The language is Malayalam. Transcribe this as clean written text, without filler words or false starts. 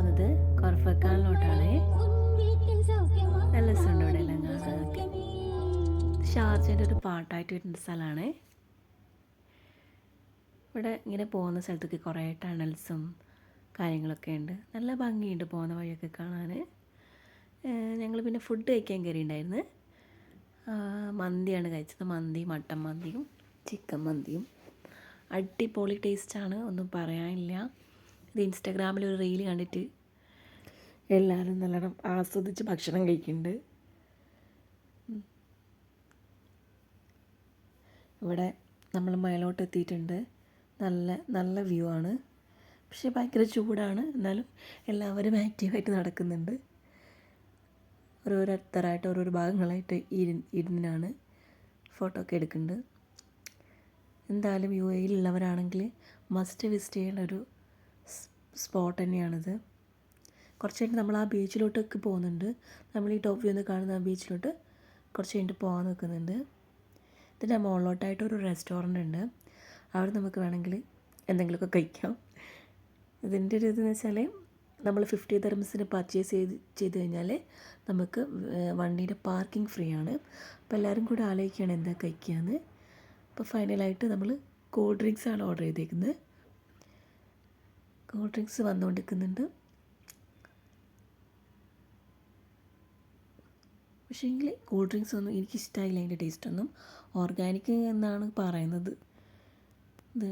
പോകുന്നത് കൊർഫക്കാനിലോട്ടാണ്. നല്ല രസമുണ്ട് ഇവിടെ എല്ലാം കാണാനൊക്കെ. ഷാർജൻ്റെ ഒരു പാട്ടായിട്ട് വരുന്ന സ്ഥലമാണ്. ഇവിടെ ഇങ്ങനെ പോകുന്ന സ്ഥലത്തൊക്കെ കുറേ ടണൽസും കാര്യങ്ങളൊക്കെ ഉണ്ട്. നല്ല ഭംഗിയുണ്ട് പോകുന്ന വഴിയൊക്കെ കാണാൻ. ഞങ്ങൾ പിന്നെ ഫുഡ് കഴിക്കാൻ കയറിയിട്ടുണ്ടായിരുന്നു. മന്തിയാണ് കഴിച്ചത്. മന്തി, മട്ടൻ മന്തിയും ചിക്കൻ മന്തിയും അടിപൊളി ടേസ്റ്റാണ്, ഒന്നും പറയാനില്ല. ഇത് ഇൻസ്റ്റാഗ്രാമിൽ ഒരു റീൽ കണ്ടിട്ട് എല്ലാവരും നല്ലോണം ആസ്വദിച്ച് ഭക്ഷണം കഴിക്കുന്നുണ്ട്. ഇവിടെ നമ്മൾ മേലോട്ട് എത്തിയിട്ടുണ്ട്. നല്ല നല്ല വ്യൂ ആണ്. പക്ഷേ ഭയങ്കര ചൂടാണ്. എന്നാലും എല്ലാവരും ആക്റ്റീവായിട്ട് നടക്കുന്നുണ്ട്. ഓരോരുത്തരായിട്ട് ഓരോരോ ഭാഗങ്ങളായിട്ട് ഇരുന്നാണ് ഫോട്ടോ ഒക്കെ എടുക്കുന്നുണ്ട്. എന്തായാലും യു എയിലുള്ളവരാണെങ്കിൽ മസ്റ്റ് വിസിറ്റ് ചെയ്യേണ്ട ഒരു സ്പോട്ട് തന്നെയാണിത്. കുറച്ച് കഴിഞ്ഞിട്ട് നമ്മൾ ആ ബീച്ചിലോട്ടൊക്കെ പോകുന്നുണ്ട്. നമ്മൾ ഈ ടോപ്പ് വ്യൂ നിന്ന് കാണുന്ന ആ ബീച്ചിലോട്ട് കുറച്ച് കഴിഞ്ഞിട്ട് പോകാൻ നിൽക്കുന്നുണ്ട്. ഇതിൻ്റെ മുകളിലോട്ടായിട്ട് ഒരു റെസ്റ്റോറൻ്റ് ഉണ്ട്. അവിടെ നമുക്ക് വേണമെങ്കിൽ എന്തെങ്കിലുമൊക്കെ കഴിക്കാം. ഇതിൻ്റെ ഒരു ഇതെന്ന് വെച്ചാൽ നമ്മൾ 50 ദിർഹംസിന് പർച്ചേസ് ചെയ്ത് കഴിഞ്ഞാൽ നമുക്ക് വണ്ടിയുടെ പാർക്കിംഗ് ഫ്രീ ആണ്. അപ്പോൾ എല്ലാവരും കൂടെ ആലോചിക്കുകയാണ് എന്താ കഴിക്കുകയെന്ന്. അപ്പോൾ ഫൈനലായിട്ട് നമ്മൾ കൂൾ ഡ്രിങ്ക്സാണ് ഓർഡർ ചെയ്തേക്കുന്നത്. കൂൾ ഡ്രിങ്ക്സ് വന്നുകൊണ്ടിരിക്കുന്നുണ്ട്. പക്ഷേ എങ്കിൽ കൂൾ ഡ്രിങ്ക്സ് ഒന്നും എനിക്കിഷ്ടമായില്ല. അതിൻ്റെ ടേസ്റ്റൊന്നും. ഓർഗാനിക് എന്നാണ് പറയുന്നത്. ഇത്